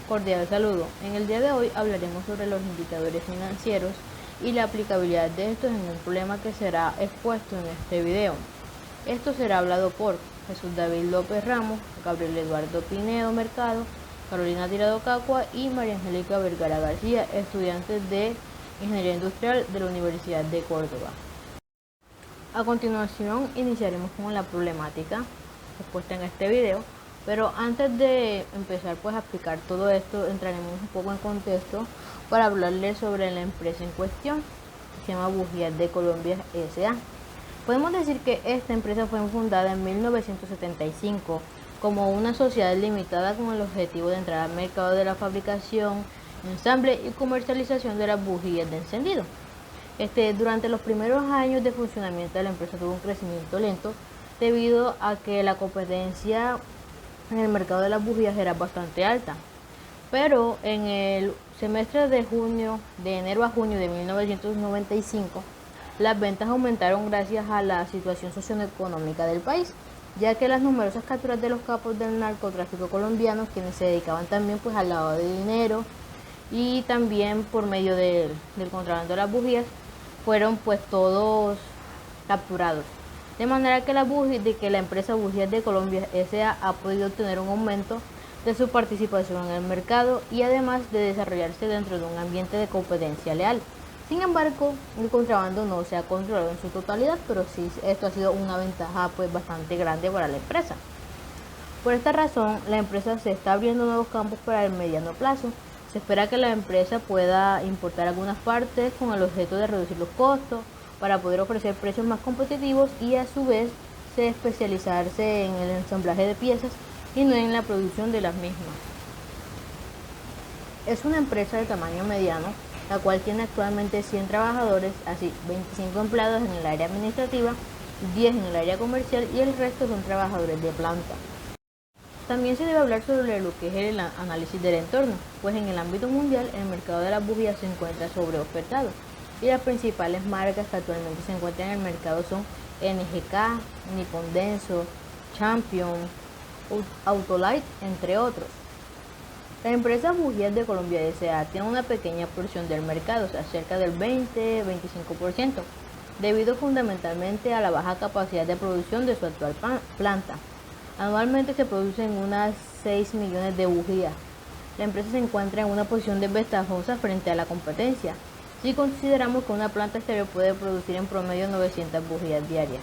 Cordial saludo. En el día de hoy hablaremos sobre los indicadores financieros y la aplicabilidad de estos en un problema que será expuesto en este video. Esto será hablado por Jesús David López Ramos, Gabriel Eduardo Pinedo Mercado, Carolina Tirado Cacua y María Angélica Vergara García, estudiantes de Ingeniería Industrial de la Universidad de Córdoba. A continuación iniciaremos con la problemática expuesta en este video, pero antes de empezar a explicar todo esto, entraremos un poco en contexto para hablarles sobre la empresa en cuestión, que se llama Bujías de Colombia S.A. Podemos decir que esta empresa fue fundada en 1975 como una sociedad limitada con el objetivo de entrar al mercado de la fabricación, ensamble y comercialización de las bujías de encendido. Durante los primeros años de funcionamiento de la empresa tuvo un crecimiento lento debido a que la competencia en el mercado de las bujías era bastante alta. Pero en el semestre de enero a junio de 1995, las ventas aumentaron gracias a la situación socioeconómica del país, ya que las numerosas capturas de los capos del narcotráfico colombiano, quienes se dedicaban también al lavado de dinero y también por medio del contrabando de las bujías, fueron todos capturados. De manera que la empresa Bujías de Colombia S.A. ha podido obtener un aumento de su participación en el mercado y además de desarrollarse dentro de un ambiente de competencia leal. Sin embargo, el contrabando no se ha controlado en su totalidad, pero sí esto ha sido una ventaja bastante grande para la empresa. Por esta razón, la empresa se está abriendo nuevos campos para el mediano plazo. Se espera que la empresa pueda importar algunas partes con el objeto de reducir los costos para poder ofrecer precios más competitivos y a su vez especializarse en el ensamblaje de piezas y no en la producción de las mismas. Es una empresa de tamaño mediano, la cual tiene actualmente 100 trabajadores, así 25 empleados en el área administrativa, 10 en el área comercial y el resto son trabajadores de planta. También se debe hablar sobre lo que es el análisis del entorno, pues en el ámbito mundial el mercado de las bujías se encuentra sobreofertado y las principales marcas que actualmente se encuentran en el mercado son NGK, Nippon Denso, Champion, Autolite, entre otros. La empresa Bujías de Colombia S.A. tiene una pequeña porción del mercado, o sea, cerca del 20-25%, debido fundamentalmente a la baja capacidad de producción de su actual planta. Anualmente se producen unas 6 millones de bujías. La empresa se encuentra en una posición desventajosa frente a la competencia, si consideramos que una planta exterior puede producir en promedio 900.000 bujías diarias.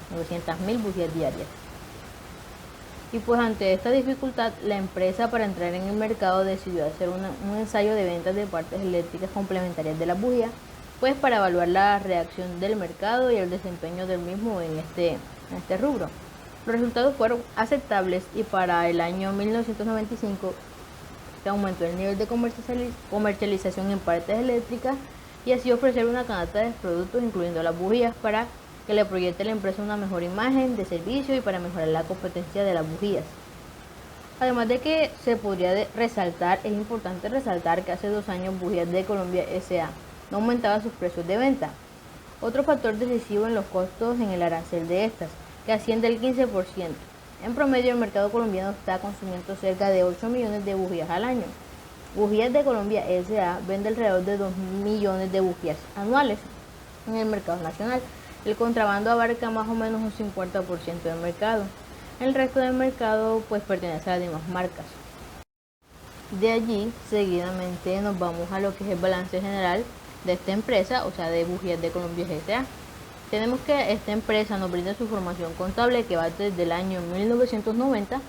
Y ante esta dificultad, la empresa, para entrar en el mercado, decidió hacer un ensayo de ventas de partes eléctricas complementarias de la bujía, para evaluar la reacción del mercado y el desempeño del mismo en este rubro. Los resultados fueron aceptables y para el año 1995 se aumentó el nivel de comercialización en partes eléctricas y así ofrecer una canasta de productos incluyendo las bujías para que le proyecte a la empresa una mejor imagen de servicio y para mejorar la competencia de las bujías. Además de que es importante resaltar que hace 2 años Bujías de Colombia S.A. no aumentaba sus precios de venta. Otro factor decisivo en los costos en el arancel de estas, que asciende al 15%. En promedio, el mercado colombiano está consumiendo cerca de 8 millones de bujías al año. Bujías de Colombia S.A. vende alrededor de 2 millones de bujías anuales en el mercado nacional. El contrabando abarca más o menos un 50% del mercado. El resto del mercado pertenece a las demás marcas. De allí, seguidamente nos vamos a lo que es el balance general de esta empresa, o sea, de Bujías de Colombia S.A. Tenemos que esta empresa nos brinda su formación contable que va desde el año 1990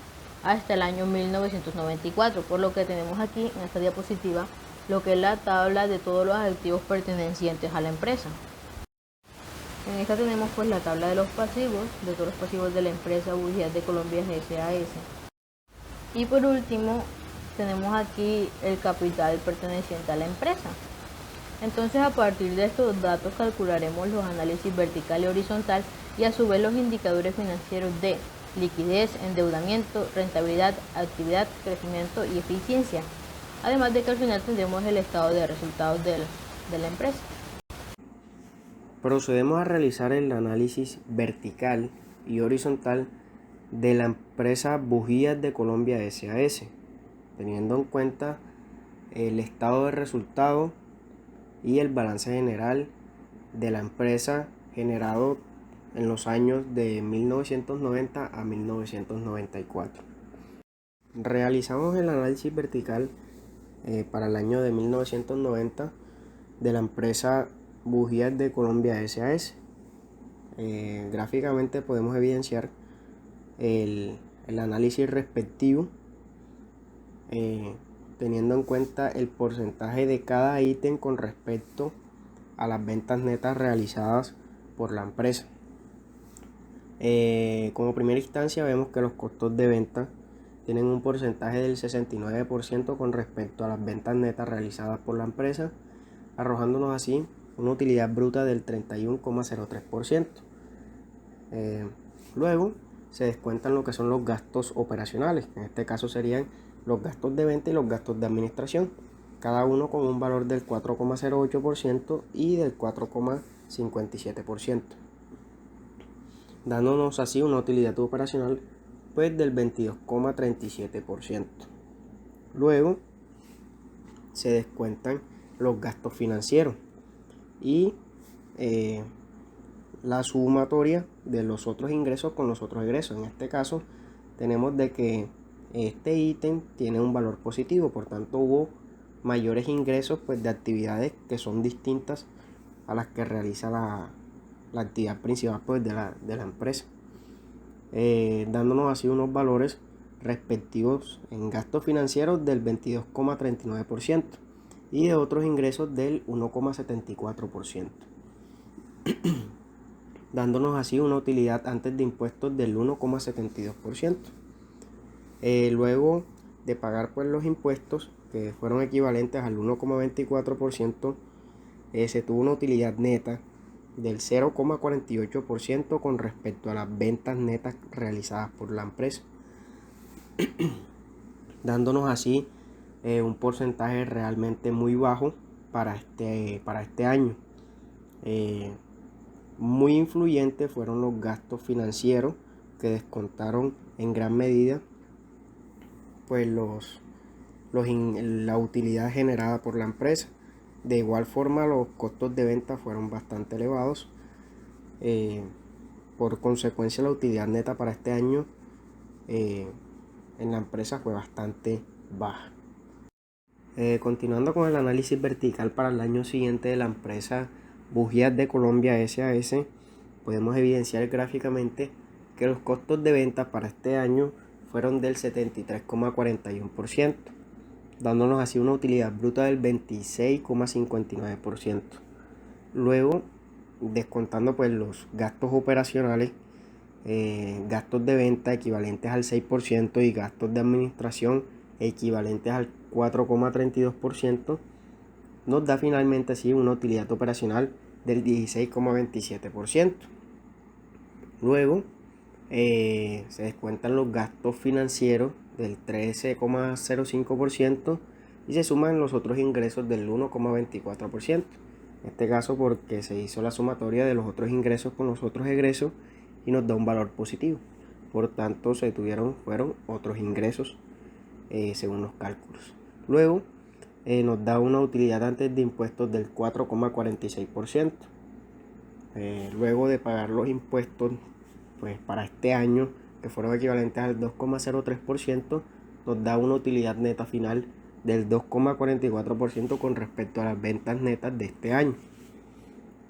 hasta el año 1994, por lo que tenemos aquí en esta diapositiva lo que es la tabla de todos los activos pertenecientes a la empresa. En esta tenemos la tabla de todos los pasivos de la empresa Bujías de Colombia S.A.S. Y por último tenemos aquí el capital perteneciente a la empresa. Entonces, a partir de estos datos calcularemos los análisis vertical y horizontal y a su vez los indicadores financieros de liquidez, endeudamiento, rentabilidad, actividad, crecimiento y eficiencia. Además de que al final tendremos el estado de resultados de la empresa. Procedemos a realizar el análisis vertical y horizontal de la empresa Bujías de Colombia S.A.S., teniendo en cuenta el estado de resultado y el balance general de la empresa generado en los años de 1990 a 1994. Realizamos el análisis vertical para el año de 1990 de la empresa Bujías de Colombia S.A.S. Gráficamente podemos evidenciar el análisis respectivo, teniendo en cuenta el porcentaje de cada ítem con respecto a las ventas netas realizadas por la empresa. Como primera instancia vemos que los costos de venta tienen un porcentaje del 69% con respecto a las ventas netas realizadas por la empresa, arrojándonos así una utilidad bruta del 31,03%. Luego se descuentan lo que son los gastos operacionales, en este caso serían los gastos de venta y los gastos de administración, cada uno con un valor del 4,08% y del 4,57%, dándonos así una utilidad operacional pues del 22,37%. Luego se descuentan los gastos financieros y la sumatoria de los otros ingresos con los otros egresos. En este caso tenemos de que este ítem tiene un valor positivo, por tanto hubo mayores ingresos pues de actividades que son distintas a las que realiza la actividad principal pues de la empresa, dándonos así unos valores respectivos en gastos financieros del 22,39% y de otros ingresos del 1,74%, dándonos así una utilidad antes de impuestos del 1,72%. Luego de pagar pues los impuestos que fueron equivalentes al 1,24%, se tuvo una utilidad neta del 0,48% con respecto a las ventas netas realizadas por la empresa, dándonos así un porcentaje realmente muy bajo para este año. Muy influyentes fueron los gastos financieros que descontaron en gran medida pues la utilidad generada por la empresa. De igual forma los costos de venta fueron bastante elevados, por consecuencia la utilidad neta para este año en la empresa fue bastante baja. Continuando con el análisis vertical para el año siguiente de la empresa Bujías de Colombia S.A.S., podemos evidenciar gráficamente que los costos de venta para este año fueron del 73,41%, dándonos así una utilidad bruta del 26,59%. Luego, descontando pues los gastos operacionales, gastos de venta equivalentes al 6% y gastos de administración equivalentes al 4,32%, nos da finalmente así una utilidad operacional del 16,27%. Luego se descuentan los gastos financieros del 13,05% y se suman los otros ingresos del 1,24%. En este caso porque se hizo la sumatoria de los otros ingresos con los otros egresos y nos da un valor positivo. Por tanto fueron otros ingresos según los cálculos. Luego nos da una utilidad antes de impuestos del 4,46%. Luego de pagar los impuestos pues para este año, que fueron equivalentes al 2,03%, nos da una utilidad neta final del 2,44% con respecto a las ventas netas de este año.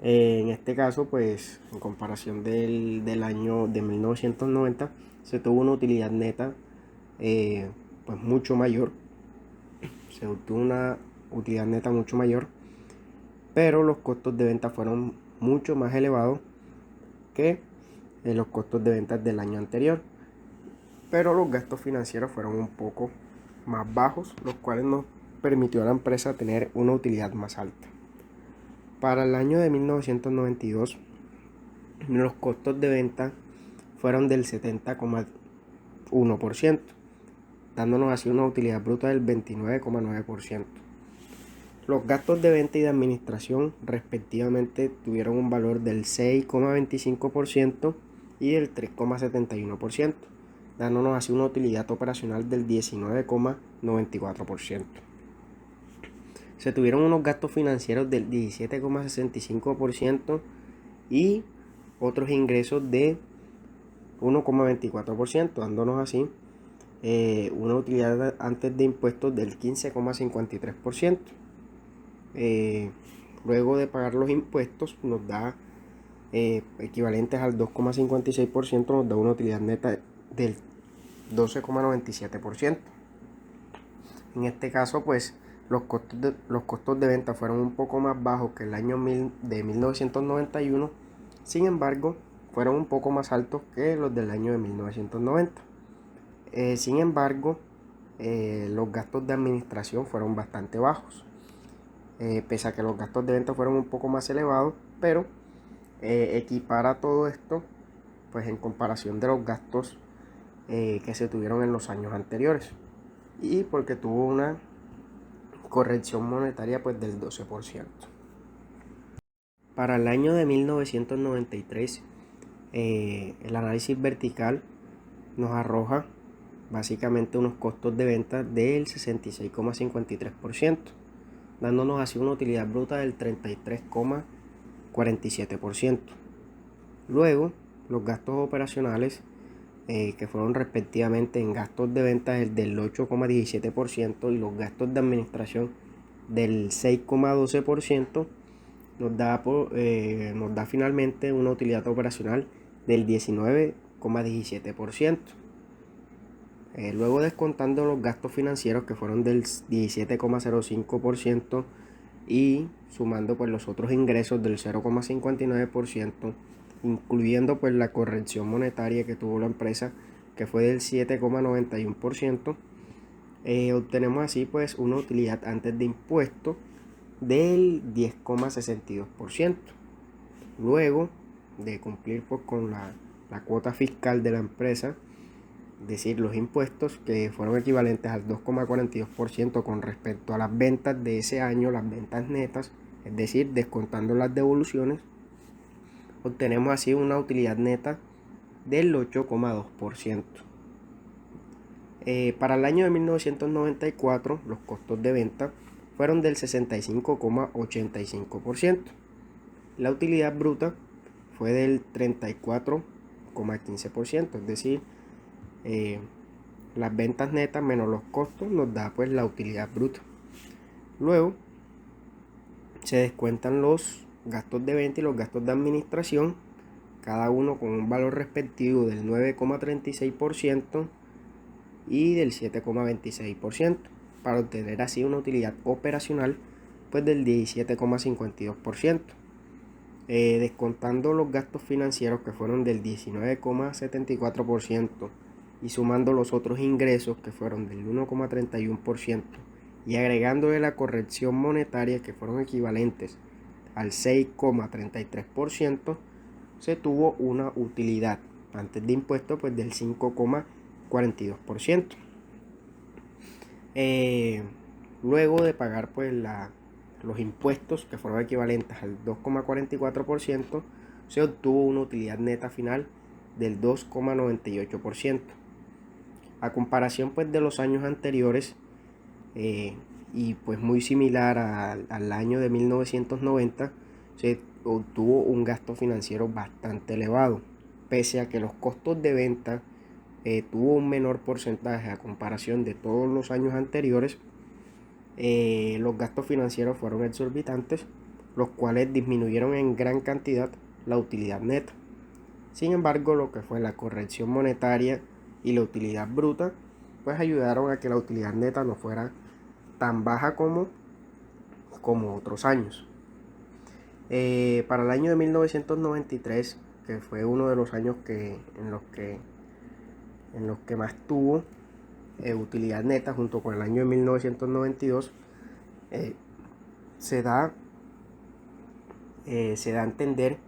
En este caso, pues en comparación del año de 1990, se tuvo una utilidad neta pues mucho mayor. Se obtuvo una utilidad neta mucho mayor, pero los costos de venta fueron mucho más elevados que los costos de ventas del año anterior, pero los gastos financieros fueron un poco más bajos, los cuales nos permitió a la empresa tener una utilidad más alta. Para el año de 1992, los costos de venta fueron del 70,1%, dándonos así una utilidad bruta del 29,9%. Los gastos de venta y de administración respectivamente tuvieron un valor del 6,25% y del 3,71%, dándonos así una utilidad operacional del 19,94%. se tuvieron unos gastos financieros del 17,65% y otros ingresos de 1,24%, dándonos así una utilidad antes de impuestos del 15,53%. Luego de pagar los impuestos nos da equivalentes al 2,56%, nos da una utilidad neta del 12,97%. En este caso, pues los costos de venta fueron un poco más bajos que el año de 1991, sin embargo, fueron un poco más altos que los del año de 1990. Sin embargo, los gastos de administración fueron bastante bajos, pese a que los gastos de venta fueron un poco más elevados, pero equipara todo esto pues en comparación de los gastos que se tuvieron en los años anteriores, y porque tuvo una corrección monetaria pues del 12%. Para el año de 1993, el análisis vertical nos arroja básicamente unos costos de venta del 66,53%, dándonos así una utilidad bruta del 33,47%. Luego, los gastos operacionales, que fueron respectivamente en gastos de venta el del 8,17% y los gastos de administración del 6,12%, nos da finalmente una utilidad operacional del 19,17%. Luego descontando los gastos financieros, que fueron del 17,05%, y sumando pues los otros ingresos del 0,59%, incluyendo pues la corrección monetaria que tuvo la empresa, que fue del 7,91%, obtenemos así pues una utilidad antes de impuestos del 10,62%. Luego de cumplir pues con la cuota fiscal de la empresa, es decir, los impuestos, que fueron equivalentes al 2,42% con respecto a las ventas de ese año, las ventas netas, es decir, descontando las devoluciones, obtenemos así una utilidad neta del 8,2%. Para el año de 1994, los costos de venta fueron del 65,85%. La utilidad bruta fue del 34,15%, es decir, las ventas netas menos los costos nos da pues la utilidad bruta. Luego se descuentan los gastos de venta y los gastos de administración, cada uno con un valor respectivo del 9,36% y del 7,26%, para obtener así una utilidad operacional pues del 17,52%. Descontando los gastos financieros, que fueron del 19,74%, y sumando los otros ingresos, que fueron del 1,31%, y agregándole la corrección monetaria, que fueron equivalentes al 6,33%, se tuvo una utilidad antes de impuestos pues del 5,42%. Luego de pagar pues los impuestos, que fueron equivalentes al 2,44%, se obtuvo una utilidad neta final del 2,98%. A comparación pues de los años anteriores, y pues muy similar al año de 1990, se obtuvo un gasto financiero bastante elevado, pese a que los costos de venta tuvo un menor porcentaje a comparación de todos los años anteriores. Los gastos financieros fueron exorbitantes, los cuales disminuyeron en gran cantidad la utilidad neta. Sin embargo, lo que fue la corrección monetaria y la utilidad bruta pues ayudaron a que la utilidad neta no fuera tan baja como otros años. Para el año de 1993, que fue uno de los años en los que más tuvo utilidad neta, junto con el año de 1992, se da a entender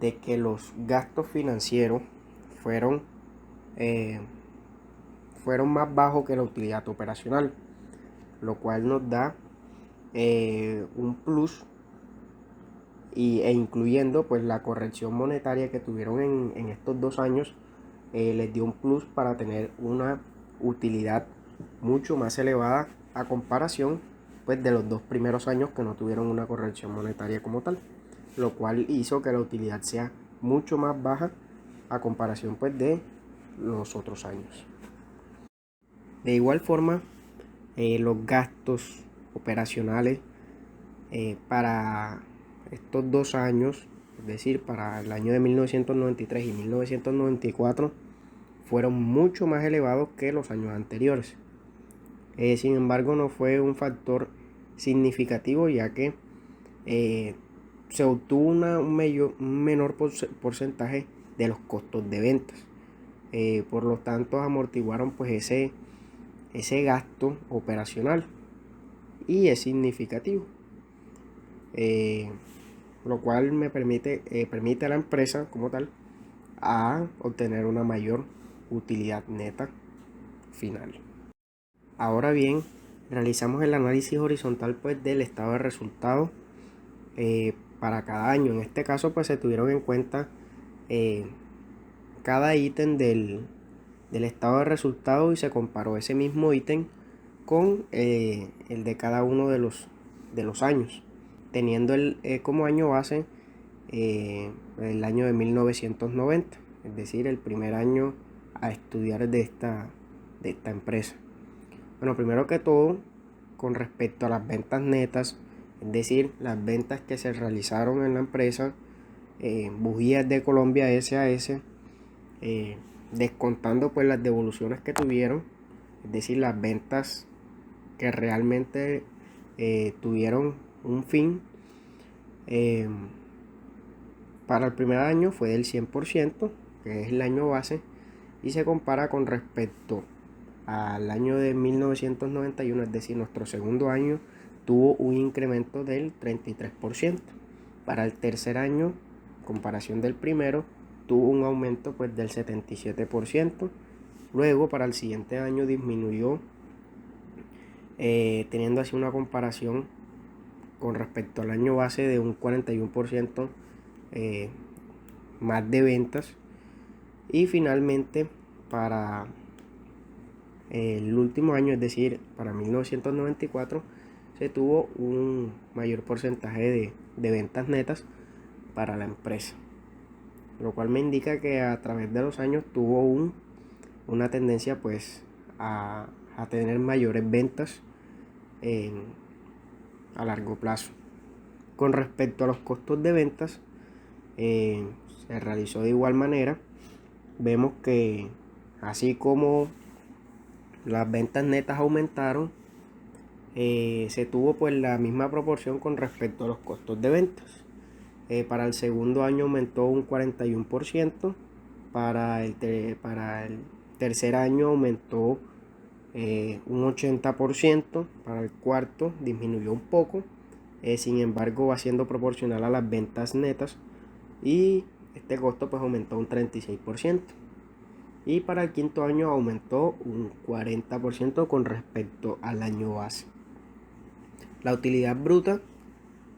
de que los gastos financieros fueron más bajos que la utilidad operacional, lo cual nos da un plus, e incluyendo pues la corrección monetaria que tuvieron en estos 2 años, les dio un plus para tener una utilidad mucho más elevada a comparación pues de los 2 primeros años que no tuvieron una corrección monetaria como tal, lo cual hizo que la utilidad sea mucho más baja a comparación pues de los otros años. De igual forma, los gastos operacionales para estos 2 años, es decir, para el año de 1993 y 1994, fueron mucho más elevados que los años anteriores. Sin embargo, no fue un factor significativo, ya que se obtuvo un menor porcentaje de los costos de ventas. Por lo tanto, amortiguaron pues ese gasto operacional, y es significativo, lo cual permite a la empresa como tal a obtener una mayor utilidad neta final. Ahora bien, realizamos el análisis horizontal pues del estado de resultados para cada año. En este caso pues se tuvieron en cuenta cada ítem del estado de resultados y se comparó ese mismo ítem con el de cada uno de los años, teniendo como año base el año de 1990, es decir, el primer año a estudiar de esta empresa. Bueno, primero que todo, con respecto a las ventas netas, es decir, las ventas que se realizaron en la empresa, Bujías de Colombia S.A.S., descontando pues las devoluciones que tuvieron, es decir, las ventas que realmente tuvieron un fin, para el primer año fue del 100%, que es el año base, y se compara con respecto al año de 1991, es decir, nuestro segundo año tuvo un incremento del 33%. Para el tercer año, comparación del primero, tuvo un aumento pues del 77%. Luego para el siguiente año disminuyó, teniendo así una comparación con respecto al año base de un 41% más de ventas. Y finalmente para el último año, es decir, para 1994, se tuvo un mayor porcentaje de ventas netas para la empresa, lo cual me indica que a través de los años tuvo una tendencia pues a tener mayores ventas a largo plazo. Con respecto a los costos de ventas, se realizó de igual manera. Vemos que así como las ventas netas aumentaron, se tuvo pues la misma proporción con respecto a los costos de ventas. Para el segundo año aumentó un 41%, para el tercer año aumentó un 80%, para el cuarto disminuyó un poco, sin embargo va siendo proporcional a las ventas netas, y este costo pues aumentó un 36%. Y para el quinto año aumentó un 40% con respecto al año base. La utilidad bruta,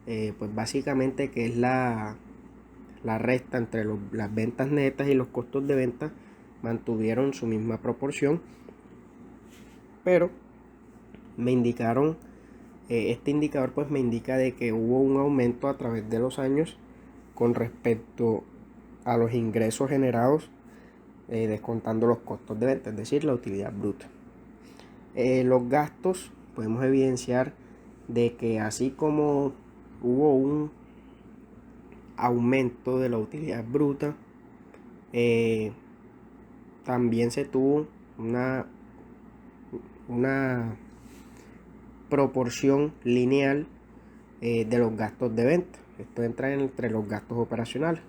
pues básicamente que es la resta entre las ventas netas y los costos de venta, mantuvieron su misma proporción, pero me indicaron, este indicador pues me indica de que hubo un aumento a través de los años con respecto a los ingresos generados, descontando los costos de venta, es decir, la utilidad bruta. Los gastos, podemos evidenciar de que así como hubo un aumento de la utilidad bruta, también se tuvo una proporción lineal de los gastos de venta. Esto entra entre los gastos operacionales.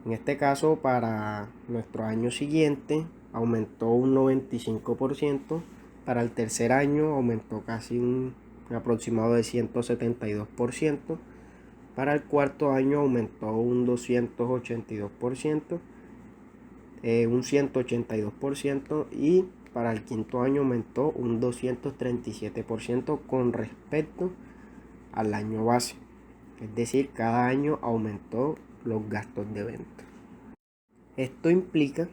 En este caso, para nuestro año siguiente aumentó un 95%, para el tercer año aumentó casi un aproximado de 172%, para el cuarto año aumentó un 282%, un 182%, y para el quinto año aumentó un 237% con respecto al año base. Es decir, cada año aumentó los gastos de venta. Esto implica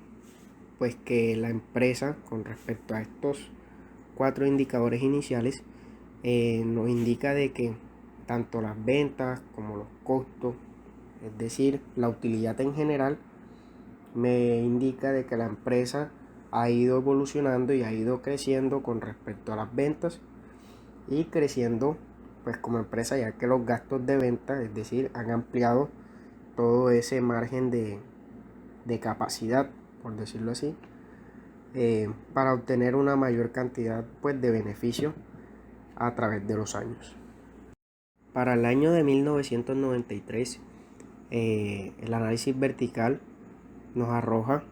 pues que la empresa, con respecto a estos 4 indicadores iniciales, nos indica de que tanto las ventas como los costos, es decir, la utilidad en general, me indica de que la empresa ha ido evolucionando y ha ido creciendo con respecto a las ventas y creciendo pues como empresa, ya que los gastos de venta, es decir, han ampliado todo ese margen de capacidad, por decirlo así, para obtener una mayor cantidad pues de beneficios a través de los años. Para el año de 1993, el análisis vertical nos arroja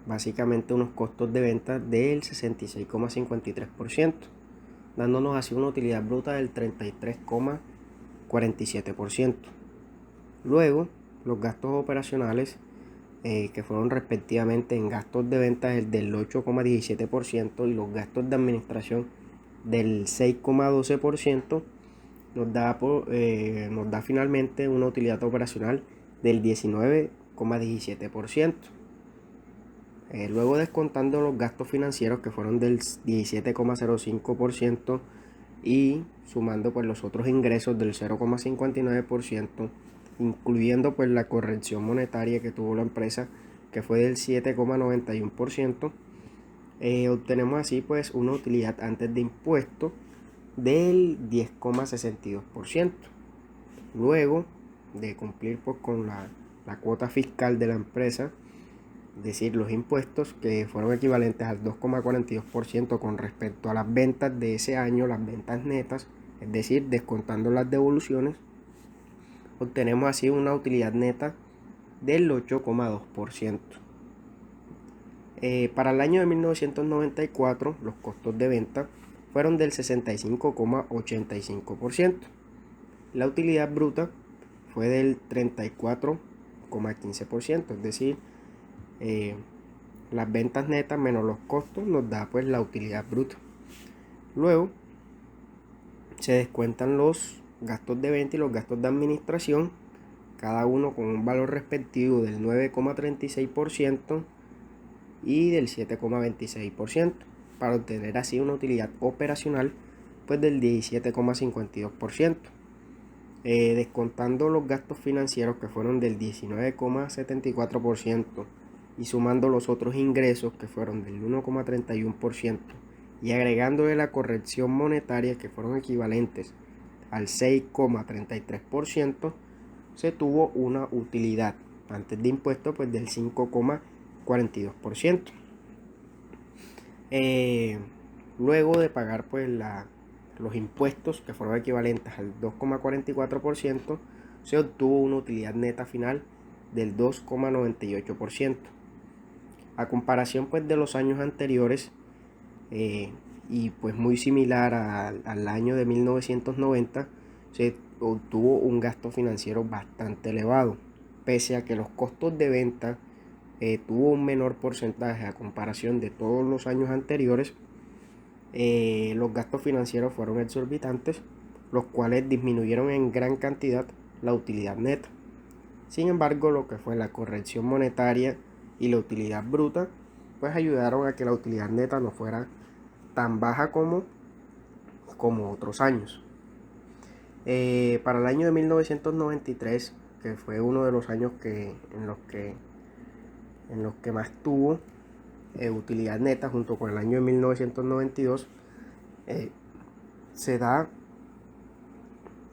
básicamente unos costos de venta del 66,53%, dándonos así una utilidad bruta del 33,47%. Luego, los gastos operacionales, que fueron respectivamente en gastos de venta del 8,17% y los gastos de administración del 6,12%, nos da finalmente una utilidad operacional del 19,17%. Luego descontando los gastos financieros, que fueron del 17,05%, y sumando pues los otros ingresos del 0,59%, incluyendo pues la corrección monetaria que tuvo la empresa, que fue del 7,91%, obtenemos así pues una utilidad antes de impuestos del 10,62%. Luego de cumplir pues con la cuota fiscal de la empresa, es decir, los impuestos, que fueron equivalentes al 2,42% con respecto a las ventas de ese año, las ventas netas, es decir, descontando las devoluciones, obtenemos así una utilidad neta del 8,2%. Para el año de 1994, los costos de venta fueron del 65,85%. La utilidad bruta fue del 34,15%, es decir, las ventas netas menos los costos nos da pues la utilidad bruta. Luego se descuentan los gastos de venta y los gastos de administración, cada uno con un valor respectivo del 9,36% y del 7,26%, para obtener así una utilidad operacional pues del 17,52%. Descontando los gastos financieros, que fueron del 19,74%, y sumando los otros ingresos, que fueron del 1,31%, y agregándole la corrección monetaria, que fueron equivalentes al 6,33%, se tuvo una utilidad antes de impuestos pues del 5,42%. Luego de pagar pues los impuestos, que fueron equivalentes al 2,44%, se obtuvo una utilidad neta final del 2,98%. A comparación pues de los años anteriores, y pues muy similar al año de 1990, se obtuvo un gasto financiero bastante elevado, pese a que los costos de venta tuvo un menor porcentaje a comparación de todos los años anteriores. Los gastos financieros fueron exorbitantes, los cuales disminuyeron en gran cantidad la utilidad neta. Sin embargo, lo que fue la corrección monetaria y la utilidad bruta pues ayudaron a que la utilidad neta no fuera tan baja como otros años. Para el año de 1993, que fue uno de los años en los que más tuvo utilidad neta, junto con el año de 1992, se da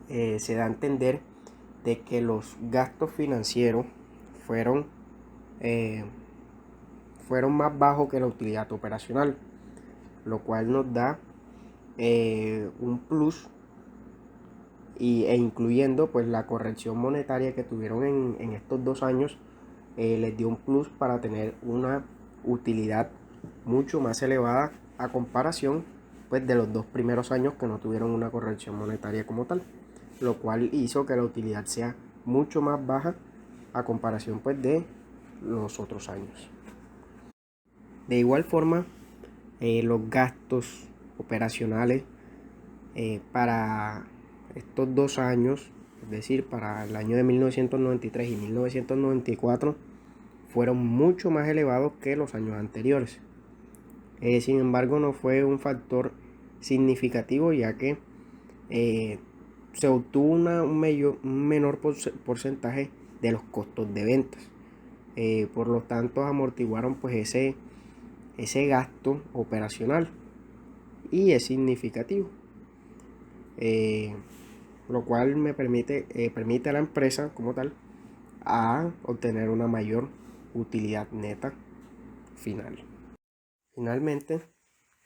a entender de que los gastos financieros fueron más bajos que la utilidad operacional, lo cual nos da un plus, e incluyendo pues la corrección monetaria que tuvieron en estos 2 años, les dio un plus para tener una utilidad mucho más elevada a comparación pues de los 2 primeros años que no tuvieron una corrección monetaria como tal, lo cual hizo que la utilidad sea mucho más baja a comparación pues de los otros años. De igual forma, los gastos operacionales para estos 2 años, es decir, para el año de 1993 y 1994, fueron mucho más elevados que los años anteriores. Sin embargo, no fue un factor significativo, ya que se obtuvo un menor porcentaje de los costos de ventas. Por lo tanto, amortiguaron pues ese gasto operacional y es significativo, lo cual permite a la empresa como tal a obtener una mayor utilidad neta final. Finalmente,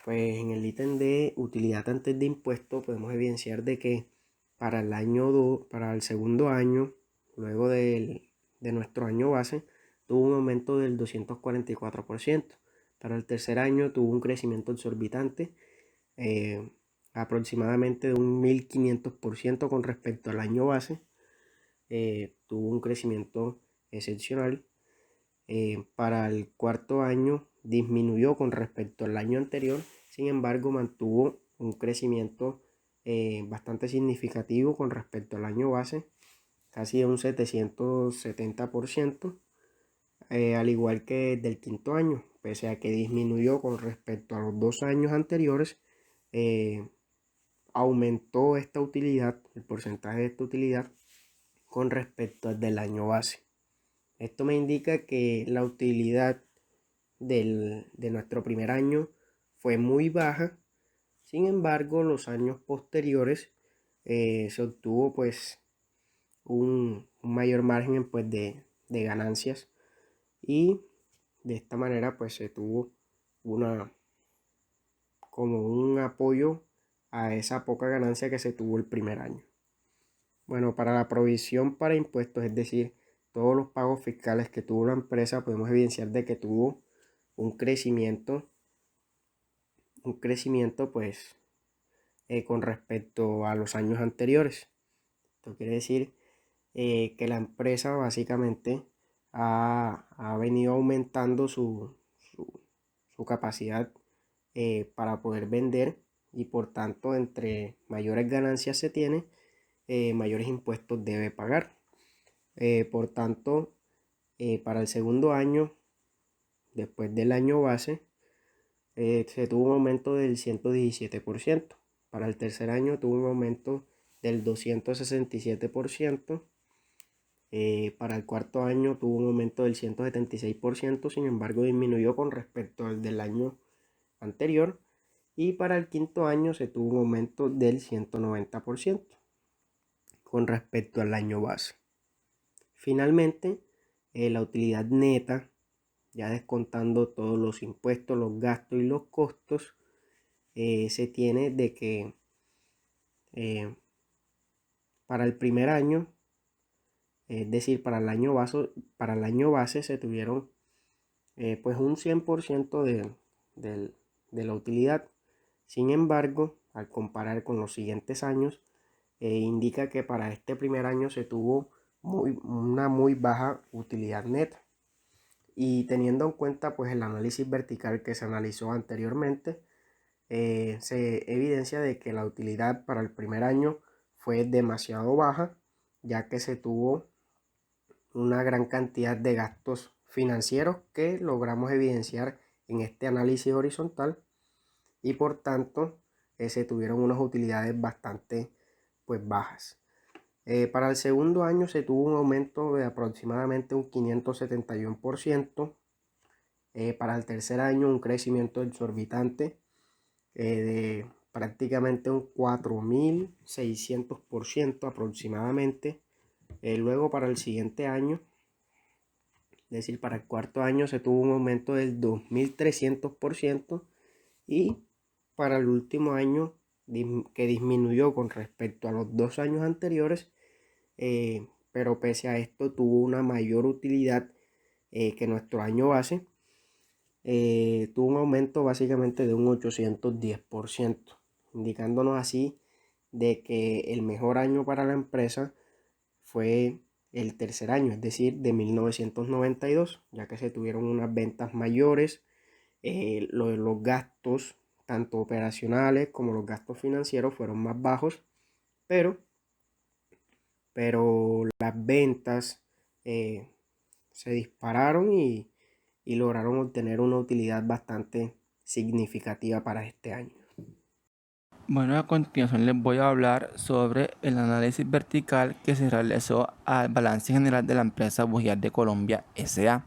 pues en el ítem de utilidad antes de impuesto podemos evidenciar de que para el segundo año, luego de nuestro año base, tuvo un aumento del 244%. Para el tercer año tuvo un crecimiento exorbitante, aproximadamente de un 1500% con respecto al año base. Tuvo un crecimiento excepcional. Para el cuarto año disminuyó con respecto al año anterior, sin embargo mantuvo un crecimiento bastante significativo con respecto al año base, casi de un 770%, al igual que del quinto año, pese a que disminuyó con respecto a los 2 años anteriores, aumentó esta utilidad, el porcentaje de esta utilidad con respecto al del año base. Esto me indica que la utilidad de nuestro primer año fue muy baja. Sin embargo, los años posteriores se obtuvo pues un mayor margen pues de ganancias, y de esta manera pues se tuvo como un apoyo a esa poca ganancia que se tuvo el primer año. Bueno, para la provisión para impuestos, es decir, todos los pagos fiscales que tuvo la empresa, podemos evidenciar de que tuvo un crecimiento pues con respecto a los años anteriores. Esto quiere decir que la empresa básicamente ha venido aumentando su capacidad para poder vender, y por tanto entre mayores ganancias se tiene, mayores impuestos debe pagar. Por tanto, para el segundo año, después del año base, se tuvo un aumento del 117%. Para el tercer año tuvo un aumento del 267%. Para el cuarto año tuvo un aumento del 176%, sin embargo disminuyó con respecto al del año anterior. Y para el quinto año se tuvo un aumento del 190% con respecto al año base. Finalmente, la utilidad neta, ya descontando todos los impuestos, los gastos y los costos, se tiene de que para el primer año, es decir, para el año base se tuvieron pues un 100% de la utilidad. Sin embargo, al comparar con los siguientes años, indica que para este primer año se tuvo una muy baja utilidad neta. Y teniendo en cuenta pues el análisis vertical que se analizó anteriormente, se evidencia de que la utilidad para el primer año fue demasiado baja, ya que se tuvo una gran cantidad de gastos financieros que logramos evidenciar en este análisis horizontal, y por tanto se tuvieron unas utilidades bastante pues bajas. Para el segundo año se tuvo un aumento de aproximadamente un 571%. Para el tercer año un crecimiento exorbitante de prácticamente un 4600% aproximadamente. Luego para el siguiente año, es decir, para el cuarto año, se tuvo un aumento del 2300%, y para el último año, que disminuyó con respecto a los 2 años anteriores, pero pese a esto tuvo una mayor utilidad que nuestro año base. Tuvo un aumento básicamente de un 810%, indicándonos así de que el mejor año para la empresa fue el tercer año, es decir, de 1992, ya que se tuvieron unas ventas mayores, los gastos tanto operacionales como los gastos financieros fueron más bajos, pero las ventas se dispararon y lograron obtener una utilidad bastante significativa para este año. Bueno, a continuación les voy a hablar sobre el análisis vertical que se realizó al balance general de la empresa Bugiar de Colombia S.A.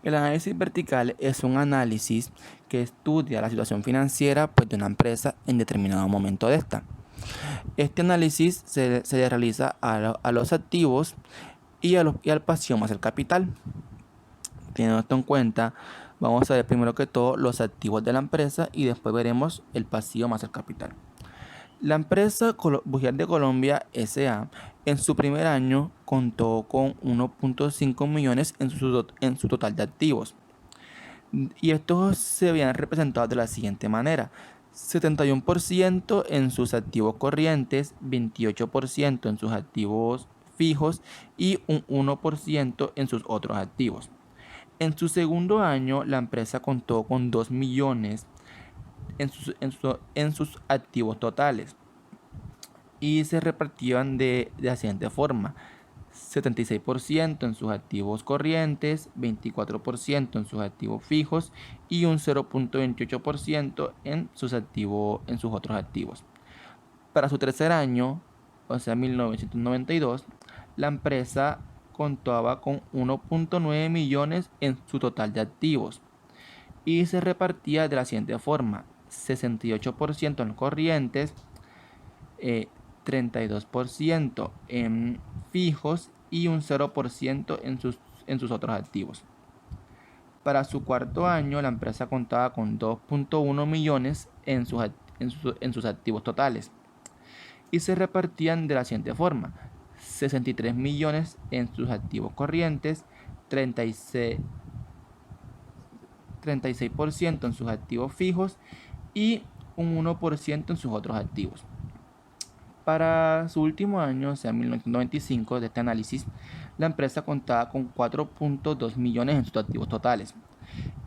El análisis vertical es un análisis que estudia la situación financiera de una empresa en determinado momento de esta. Este análisis se realiza a los activos y al pasivo más el capital. Teniendo esto en cuenta, vamos a ver primero que todo los activos de la empresa y después veremos el pasivo más el capital. La empresa Bugiar de Colombia S.A. en su primer año contó con 1.5 millones en su total de activos. Y estos se habían representado de la siguiente manera: 71% en sus activos corrientes, 28% en sus activos fijos y un 1% en sus otros activos. En su segundo año, la empresa contó con 2 millones en sus activos totales y se repartían de la siguiente forma: 76% en sus activos corrientes, 24% en sus activos fijos y un 0.28% en sus otros activos. Para su tercer año, o sea 1992, la empresa contaba con 1.9 millones en su total de activos y se repartía de la siguiente forma: 68% en corrientes, 32% en fijos y un 0% en sus otros activos. Para su cuarto año, la empresa contaba con 2.1 millones en sus activos totales y se repartían de la siguiente forma: 63 millones en sus activos corrientes, 36% en sus activos fijos y un 1% en sus otros activos. Para su último año, o sea 1995, de este análisis, la empresa contaba con 4.2 millones en sus activos totales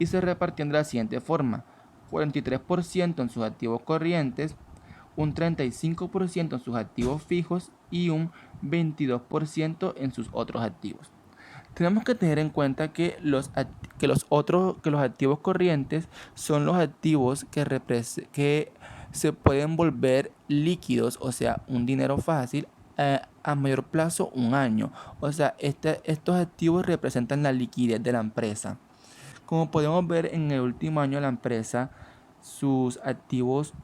y se repartían de la siguiente forma: 43% en sus activos corrientes, un 35% en sus activos fijos y un 22% en sus otros activos. Tenemos que tener en cuenta que los activos corrientes son los activos que se pueden volver líquidos, o sea, un dinero fácil a mayor plazo, un año. O sea, estos activos representan la liquidez de la empresa. Como podemos ver, en el último año de la empresa, sus activos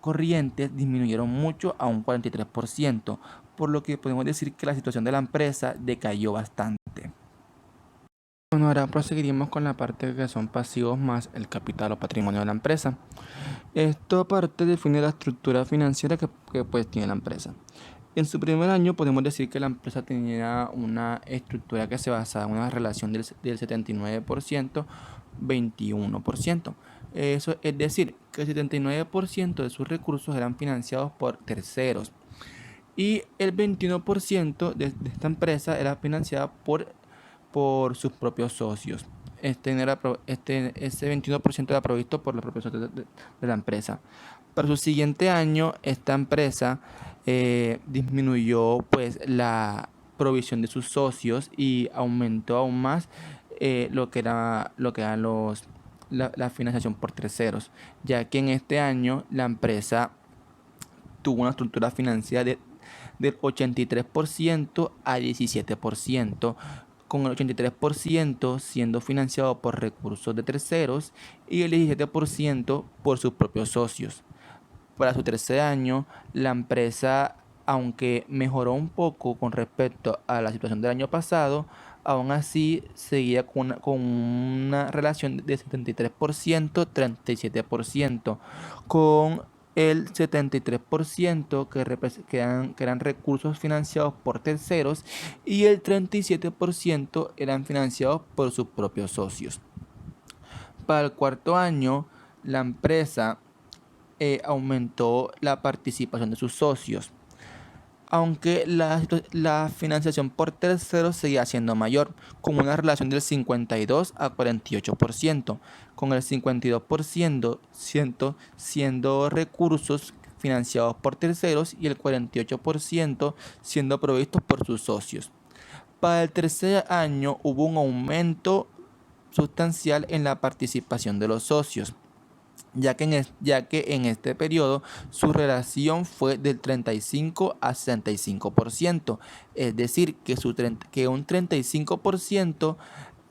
corrientes disminuyeron mucho, a un 43%, por lo que podemos decir que la situación de la empresa decayó bastante. Bueno, ahora proseguiremos con la parte que son pasivos más el capital o patrimonio de la empresa. Esta parte define la estructura financiera que pues tiene la empresa. En su primer año podemos decir que la empresa tenía una estructura que se basaba en una relación del 79%, 21%. Eso es decir, que el 79% de sus recursos eran financiados por terceros y el 21% de esta empresa era financiada por sus propios socios. Ese 21% era provisto por los propios socios de la empresa. Para su siguiente año, esta empresa disminuyó pues la provisión de sus socios y aumentó aún más lo que era la financiación por terceros, ya que en este año la empresa tuvo una estructura financiera del 83% a 17%, con el 83% siendo financiado por recursos de terceros y el 17% por sus propios socios. Para su tercer año, la empresa, aunque mejoró un poco con respecto a la situación del año pasado, aún así seguía con una relación de 73%, 37%, con el 73% que eran recursos financiados por terceros y el 37% eran financiados por sus propios socios. Para el cuarto año, la empresa aumentó la participación de sus socios, aunque la financiación por terceros seguía siendo mayor, con una relación del 52 a 48%, con el 52% siendo recursos financiados por terceros y el 48% siendo provistos por sus socios. Para el tercer año hubo un aumento sustancial en la participación de los socios, ya que en este periodo su relación fue del 35 a 65%, es decir, que un 35%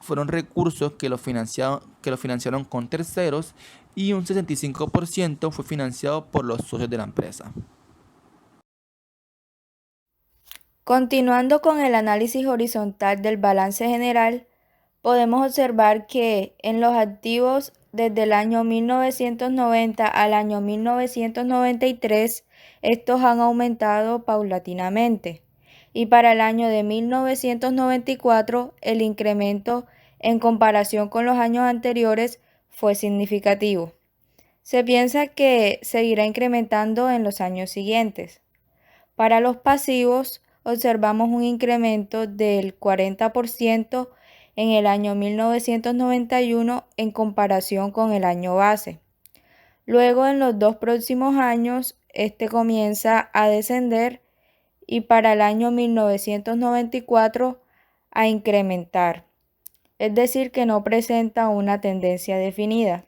fueron recursos que lo financiaron con terceros y un 65% fue financiado por los socios de la empresa. Continuando con el análisis horizontal del balance general, podemos observar que en los activos desde el año 1990 al año 1993, estos han aumentado paulatinamente. Y para el año de 1994, el incremento en comparación con los años anteriores fue significativo. Se piensa que seguirá incrementando en los años siguientes. Para los pasivos, observamos un incremento del 40% en el año 1991 en comparación con el año base. Luego, en los 2 próximos años, este comienza a descender y para el año 1994 a incrementar, es decir, que no presenta una tendencia definida.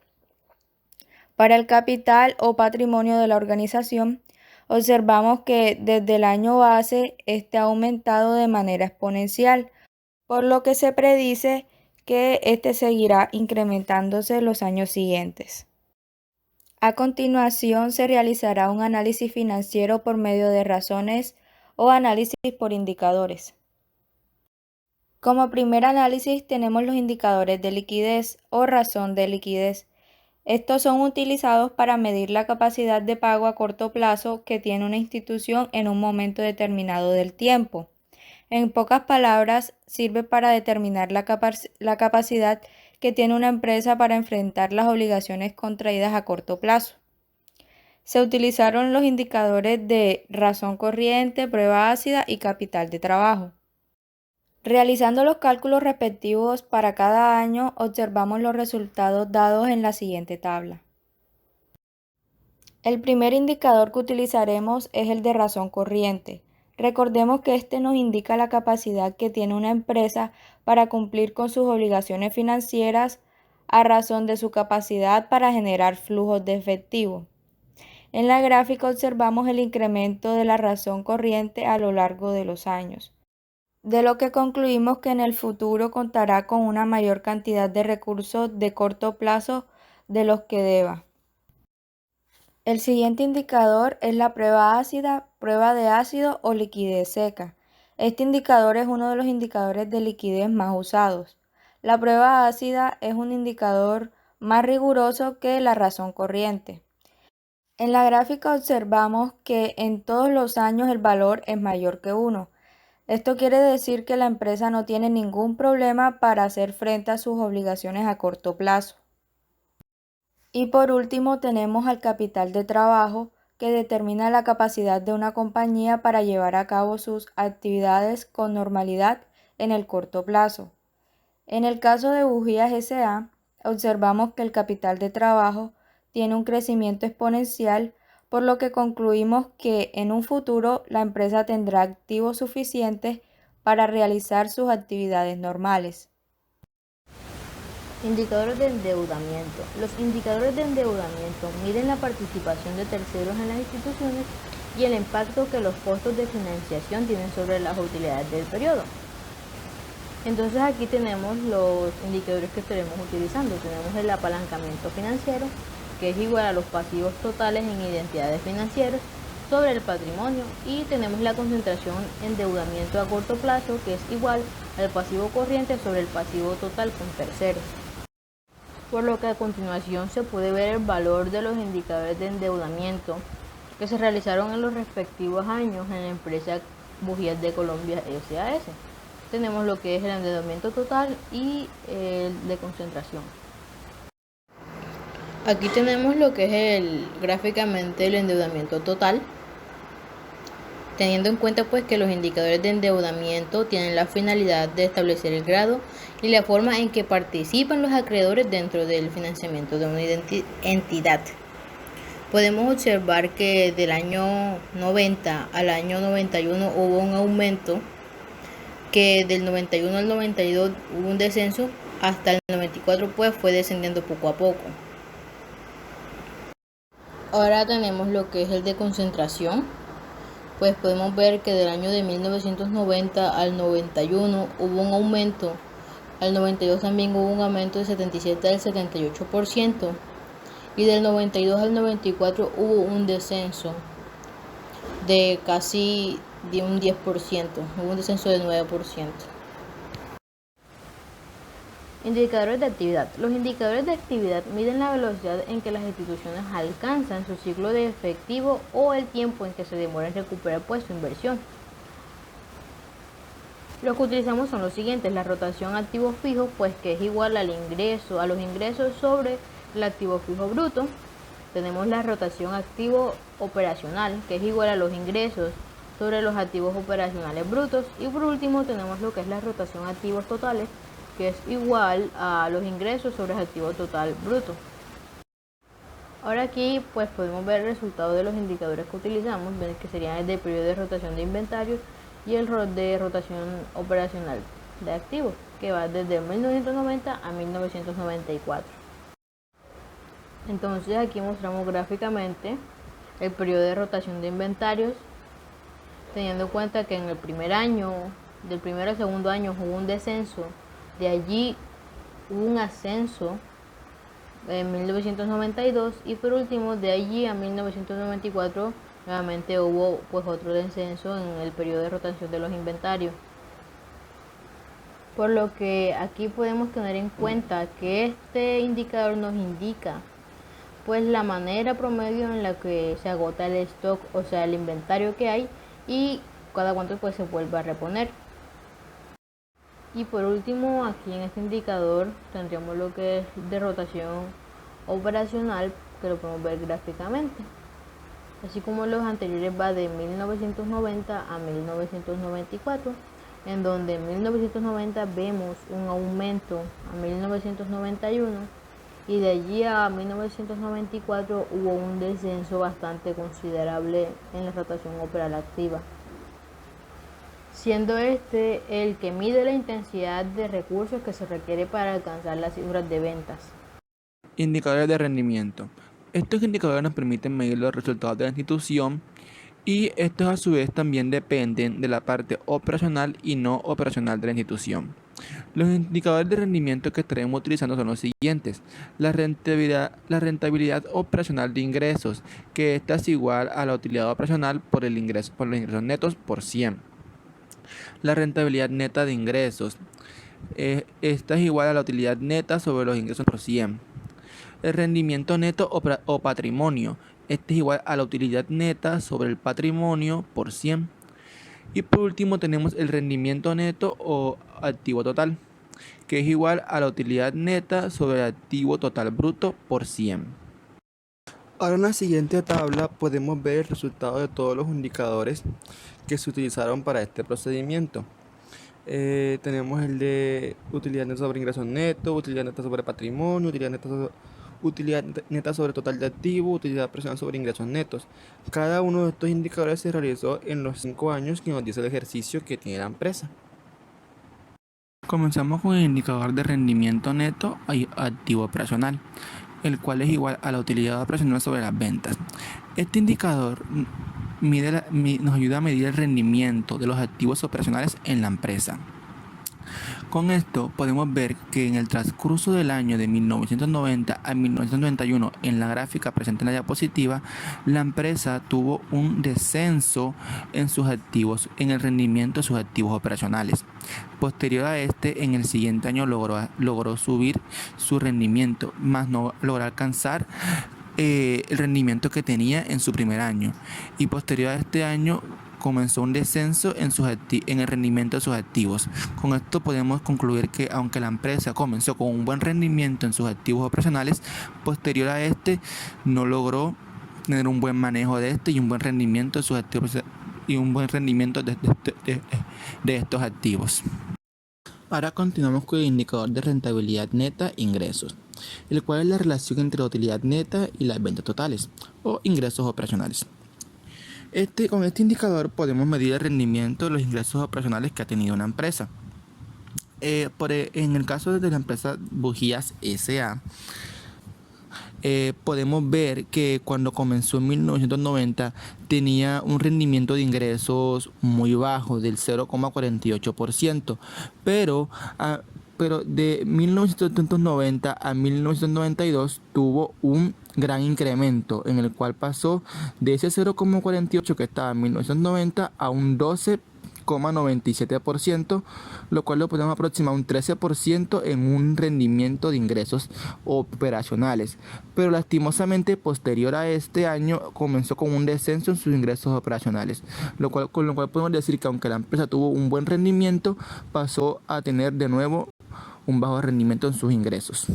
Para el capital o patrimonio de la organización, observamos que desde el año base este ha aumentado de manera exponencial, por lo que se predice que este seguirá incrementándose en los años siguientes. A continuación se realizará un análisis financiero por medio de razones o análisis por indicadores. Como primer análisis tenemos los indicadores de liquidez o razón de liquidez. Estos son utilizados para medir la capacidad de pago a corto plazo que tiene una institución en un momento determinado del tiempo. En pocas palabras, sirve para determinar la capacidad que tiene una empresa para enfrentar las obligaciones contraídas a corto plazo. Se utilizaron los indicadores de razón corriente, prueba ácida y capital de trabajo. Realizando los cálculos respectivos para cada año, observamos los resultados dados en la siguiente tabla. El primer indicador que utilizaremos es el de razón corriente. Recordemos que este nos indica la capacidad que tiene una empresa para cumplir con sus obligaciones financieras a razón de su capacidad para generar flujos de efectivo. En la gráfica observamos el incremento de la razón corriente a lo largo de los años, de lo que concluimos que en el futuro contará con una mayor cantidad de recursos de corto plazo de los que deba. El siguiente indicador es la prueba ácida, prueba de ácido o liquidez seca. Este indicador es uno de los indicadores de liquidez más usados. La prueba ácida es un indicador más riguroso que la razón corriente. En la gráfica observamos que en todos los años el valor es mayor que 1. Esto quiere decir que la empresa no tiene ningún problema para hacer frente a sus obligaciones a corto plazo. Y por último tenemos al capital de trabajo, que determina la capacidad de una compañía para llevar a cabo sus actividades con normalidad en el corto plazo. En el caso de Bujías S.A., observamos que el capital de trabajo tiene un crecimiento exponencial, por lo que concluimos que en un futuro la empresa tendrá activos suficientes para realizar sus actividades normales. Indicadores de endeudamiento. Los indicadores de endeudamiento miden la participación de terceros en las instituciones y el impacto que los costos de financiación tienen sobre las utilidades del periodo. Entonces aquí tenemos los indicadores que estaremos utilizando. Tenemos el apalancamiento financiero, que es igual a los pasivos totales en identidades financieras sobre el patrimonio, y tenemos la concentración endeudamiento a corto plazo, que es igual al pasivo corriente sobre el pasivo total con terceros. Por lo que a continuación se puede ver el valor de los indicadores de endeudamiento que se realizaron en los respectivos años en la empresa Bujías de Colombia S.A.S. Tenemos lo que es el endeudamiento total y el de concentración. Aquí tenemos lo que es gráficamente el endeudamiento total, teniendo en cuenta pues que los indicadores de endeudamiento tienen la finalidad de establecer el grado y la forma en que participan los acreedores dentro del financiamiento de una entidad. Podemos observar que del año 90 al año 91 hubo un aumento, que del 91 al 92 hubo un descenso, hasta el 94 pues fue descendiendo poco a poco. Ahora tenemos lo que es el de concentración. Pues podemos ver que del año de 1990 al 91 hubo un aumento, al 92 también hubo un aumento del 77 al 78%, y del 92 al 94 hubo un descenso de casi de un 10%, hubo un descenso de 9%. Indicadores de actividad. Los indicadores de actividad miden la velocidad en que las instituciones alcanzan su ciclo de efectivo o el tiempo en que se demora en recuperar pues su inversión. Los que utilizamos son los siguientes: la rotación activo fijo, pues que es igual a los ingresos sobre el activo fijo bruto. Tenemos la rotación activo operacional, que es igual a los ingresos sobre los activos operacionales brutos. Y por último tenemos lo que es la rotación activos totales, que es igual a los ingresos sobre el activo total bruto. Ahora aquí pues podemos ver el resultado de los indicadores que utilizamos, que serían el del periodo de rotación de inventarios y el de rotación operacional de activos, que va desde 1990 a 1994. Entonces aquí mostramos gráficamente el periodo de rotación de inventarios, teniendo en cuenta que en el primer año, del primero al segundo año hubo un descenso. De allí hubo un ascenso en 1992 y por último de allí a 1994 nuevamente hubo pues otro descenso en el periodo de rotación de los inventarios. Por lo que aquí podemos tener en cuenta que este indicador nos indica pues la manera promedio en la que se agota el stock, o sea el inventario que hay, y cada cuánto pues se vuelve a reponer. Y por último, aquí en este indicador tendríamos lo que es de rotación operacional, que lo podemos ver gráficamente. Así como los anteriores va de 1990 a 1994, en donde en 1990 vemos un aumento a 1991 y de allí a 1994 hubo un descenso bastante considerable en la rotación operacional activa, siendo este el que mide la intensidad de recursos que se requiere para alcanzar las cifras de ventas. Indicadores de rendimiento. Estos indicadores nos permiten medir los resultados de la institución y estos a su vez también dependen de la parte operacional y no operacional de la institución. Los indicadores de rendimiento que estaremos utilizando son los siguientes: la rentabilidad operacional de ingresos, que esta es igual a la utilidad operacional por los ingresos netos por 100. La rentabilidad neta de ingresos, esta es igual a la utilidad neta sobre los ingresos por 100. El rendimiento neto o patrimonio, este es igual a la utilidad neta sobre el patrimonio por 100. Y por último tenemos el rendimiento neto o activo total, que es igual a la utilidad neta sobre el activo total bruto por 100. Ahora en la siguiente tabla podemos ver el resultado de todos los indicadores que se utilizaron para este procedimiento. Tenemos el de utilidad neta sobre ingresos netos, utilidad neta sobre patrimonio, utilidad neta sobre total de activos, utilidad operacional sobre ingresos netos. Cada uno de estos indicadores se realizó en los 5 años que nos dice el ejercicio que tiene la empresa. Comenzamos con el indicador de rendimiento neto y activo operacional, el cual es igual a la utilidad operacional sobre las ventas. Este indicador nos ayuda a medir el rendimiento de los activos operacionales en la empresa. Con esto podemos ver que en el transcurso del año de 1990 a 1991, en la gráfica presente en la diapositiva, la empresa tuvo un descenso en sus activos, en el rendimiento de sus activos operacionales. Posterior a este, en el siguiente año logró subir su rendimiento, más no logró alcanzar el rendimiento que tenía en su primer año. Y posterior a este año comenzó un descenso en el rendimiento de sus activos. Con esto podemos concluir que aunque la empresa comenzó con un buen rendimiento en sus activos operacionales, posterior a este no logró tener un buen manejo de y un buen rendimiento de sus activos y un buen rendimiento de estos activos. Ahora continuamos con el indicador de rentabilidad neta ingresos, el cual es la relación entre la utilidad neta y las ventas totales o ingresos operacionales. Con este indicador podemos medir el rendimiento de los ingresos operacionales que ha tenido una empresa. En el caso de la empresa Bujías S.A., podemos ver que cuando comenzó en 1990 tenía un rendimiento de ingresos muy bajo, del 0,48%, pero, pero de 1990 a 1992 tuvo un gran incremento en el cual pasó de ese 0,48 que estaba en 1990 a un 12,97%, lo cual lo podemos aproximar a un 13% en un rendimiento de ingresos operacionales. Pero lastimosamente posterior a este año comenzó con un descenso en sus ingresos operacionales, con lo cual podemos decir que aunque la empresa tuvo un buen rendimiento, pasó a tener de nuevo un bajo rendimiento en sus ingresos.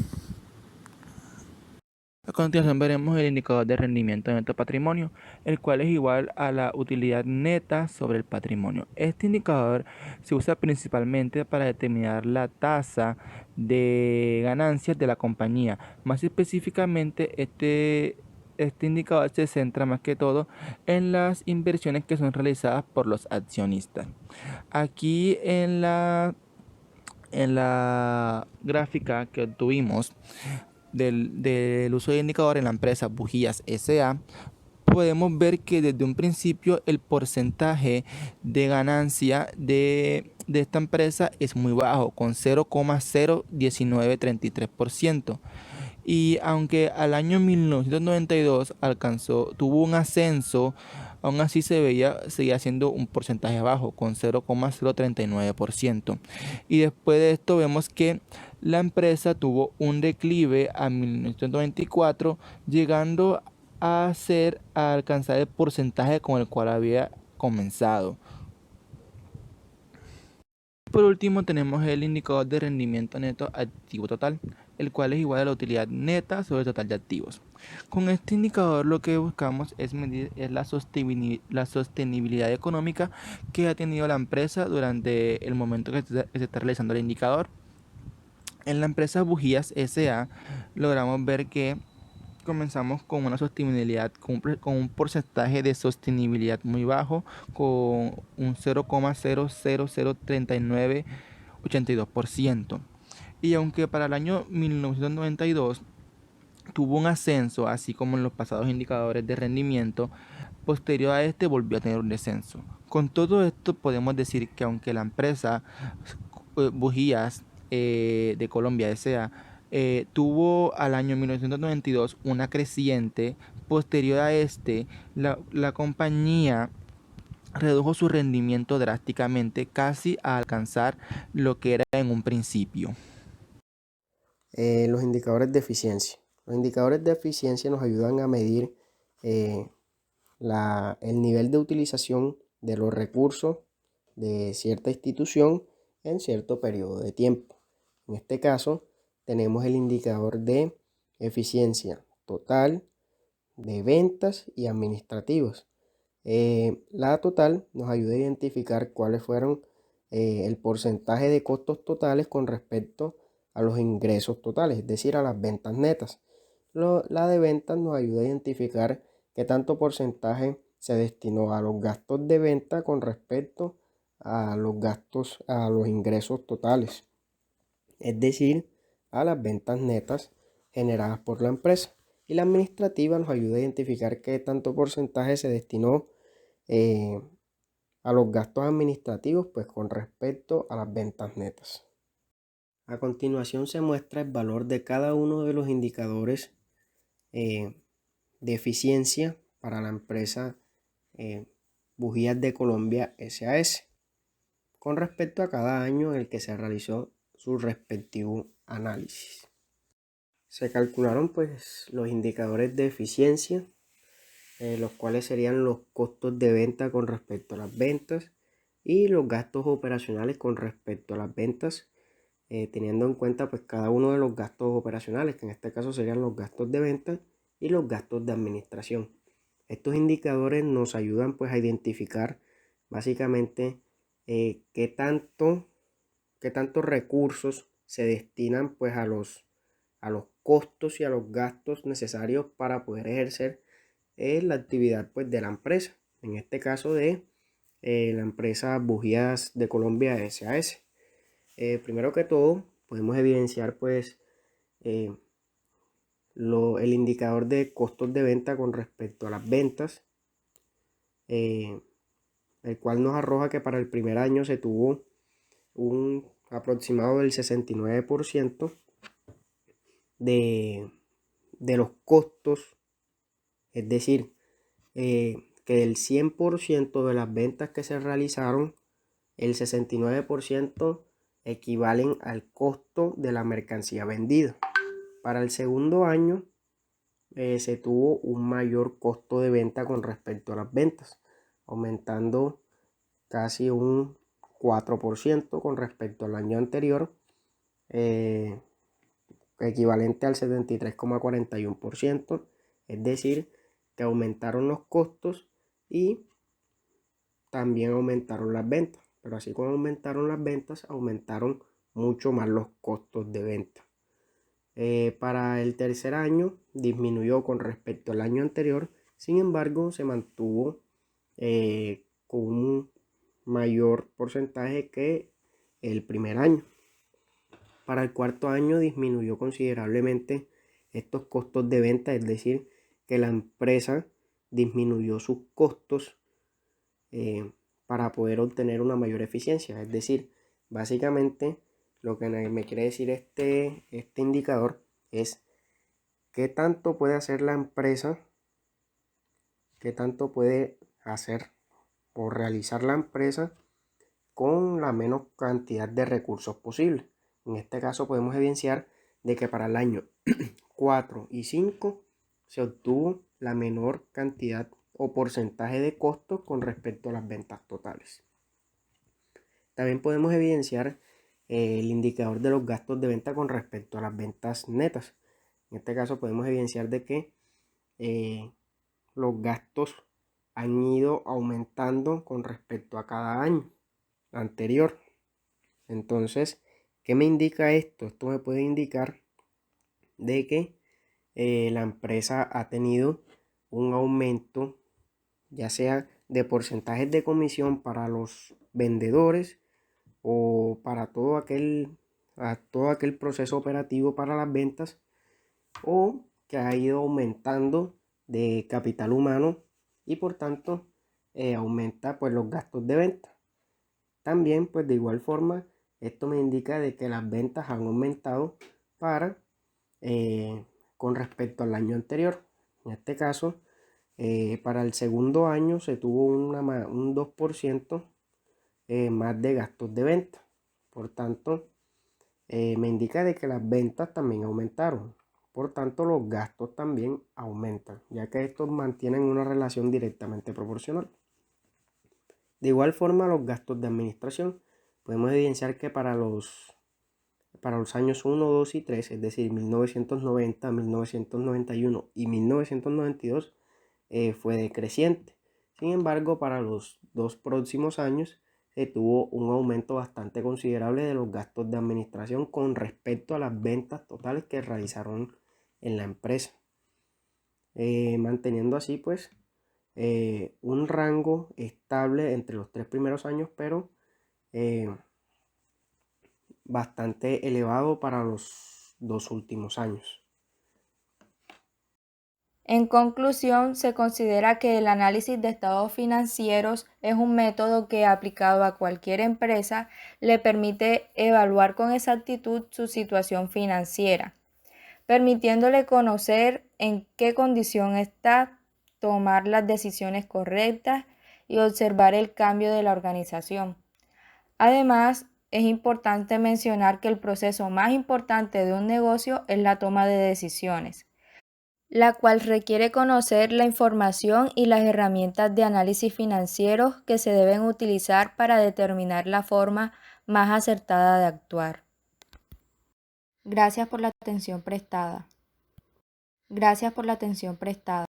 A continuación veremos el indicador de rendimiento neto patrimonio, el cual es igual a la utilidad neta sobre el patrimonio. Este indicador se usa principalmente para determinar la tasa de ganancias de la compañía. Más específicamente, este indicador se centra más que todo en las inversiones que son realizadas por los accionistas. Aquí en la gráfica que obtuvimos del uso de indicador en la empresa Bujías S.A., podemos ver que desde un principio el porcentaje de ganancia de esta empresa es muy bajo, con 0,01933%. Y aunque al año 1992 tuvo un ascenso, aún así seguía siendo un porcentaje bajo, con 0,039%. Y después de esto vemos que la empresa tuvo un declive a 1994, llegando a alcanzar el porcentaje con el cual había comenzado. Por último tenemos el indicador de rendimiento neto activo total, el cual es igual a la utilidad neta sobre el total de activos. Con este indicador lo que buscamos es medir la sostenibilidad económica que ha tenido la empresa durante el momento que se está realizando el indicador. En la empresa Bujías S.A. logramos ver que comenzamos con una sostenibilidad, con un porcentaje de sostenibilidad muy bajo, con un 0,0003982%. Y aunque para el año 1992 tuvo un ascenso, así como en los pasados indicadores de rendimiento, posterior a este volvió a tener un descenso. Con todo esto podemos decir que aunque la empresa Bujías de Colombia S.A. Tuvo al año 1992 una creciente, posterior a este, la compañía redujo su rendimiento drásticamente, casi a alcanzar lo que era en un principio. Los indicadores de eficiencia. Los indicadores de eficiencia nos ayudan a medir el nivel de utilización de los recursos de cierta institución en cierto periodo de tiempo. En este caso, tenemos el indicador de eficiencia total, de ventas y administrativos. La total nos ayuda a identificar cuáles fueron el porcentaje de costos totales con respecto a los ingresos totales, es decir, a las ventas netas. La de ventas nos ayuda a identificar qué tanto porcentaje se destinó a los gastos de venta con respecto a los ingresos totales, es decir, a las ventas netas generadas por la empresa. Y la administrativa nos ayuda a identificar qué tanto porcentaje se destinó a los gastos administrativos, pues con respecto a las ventas netas. A continuación se muestra el valor de cada uno de los indicadores de eficiencia para la empresa Bujías de Colombia S.A.S. con respecto a cada año en el que se realizó su respectivo análisis. Se calcularon pues los indicadores de eficiencia, los cuales serían los costos de venta con respecto a las ventas y los gastos operacionales con respecto a las ventas, teniendo en cuenta pues cada uno de los gastos operacionales, que en este caso serían los gastos de venta y los gastos de administración. Estos indicadores nos ayudan pues a identificar básicamente qué tantos recursos se destinan pues a los costos y a los gastos necesarios para poder ejercer la actividad pues de la empresa, en este caso de la empresa Bujías de Colombia S.A.S. Primero que todo podemos evidenciar pues el indicador de costos de venta con respecto a las ventas, el cual nos arroja que para el primer año se tuvo un aproximado del 69% de los costos, es decir, que del 100% de las ventas que se realizaron, el 69% equivalen al costo de la mercancía vendida. Para el segundo año se tuvo un mayor costo de venta con respecto a las ventas, aumentando casi un 4% con respecto al año anterior, equivalente al 73,41%, es decir, que aumentaron los costos y también aumentaron las ventas, pero así como aumentaron las ventas, aumentaron mucho más los costos de venta. Para el tercer año disminuyó con respecto al año anterior, sin embargo se mantuvo con un mayor porcentaje que el primer año. Para el cuarto año disminuyó considerablemente estos costos de venta, es decir, que la empresa disminuyó sus costos para poder obtener una mayor eficiencia. Es decir, básicamente lo que me quiere decir este indicador es qué tanto puede hacer la empresa, qué tanto puede hacer o realizar la empresa con la menos cantidad de recursos posible. En este caso podemos evidenciar de que para el año 4 y 5 se obtuvo la menor cantidad o porcentaje de costos con respecto a las ventas totales. También podemos evidenciar el indicador de los gastos de venta con respecto a las ventas netas. En este caso podemos evidenciar de que los gastos han ido aumentando con respecto a cada año anterior. Entonces, ¿qué me indica esto? Esto me puede indicar de que la empresa ha tenido un aumento, ya sea de porcentajes de comisión para los vendedores o para todo aquel proceso operativo para las ventas, o que ha ido aumentando de capital humano y por tanto aumenta pues los gastos de venta. También pues de igual forma esto me indica de que las ventas han aumentado con respecto al año anterior. En este caso para el segundo año se tuvo un 2% más de gastos de venta. Por tanto, me indica de que las ventas también aumentaron. Por tanto, los gastos también aumentan, ya que estos mantienen una relación directamente proporcional. De igual forma, los gastos de administración. Podemos evidenciar que para los años 1, 2 y 3, es decir, 1990, 1991 y 1992, fue decreciente. Sin embargo, para los dos próximos años se tuvo un aumento bastante considerable de los gastos de administración con respecto a las ventas totales que realizaron en la empresa, manteniendo así pues un rango estable entre los tres primeros años, pero bastante elevado para los dos últimos años. En conclusión, se considera que el análisis de estados financieros es un método que, aplicado a cualquier empresa, le permite evaluar con exactitud su situación financiera, permitiéndole conocer en qué condición está, tomar las decisiones correctas y observar el cambio de la organización. Además, es importante mencionar que el proceso más importante de un negocio es la toma de decisiones, la cual requiere conocer la información y las herramientas de análisis financieros que se deben utilizar para determinar la forma más acertada de actuar. Gracias por la atención prestada.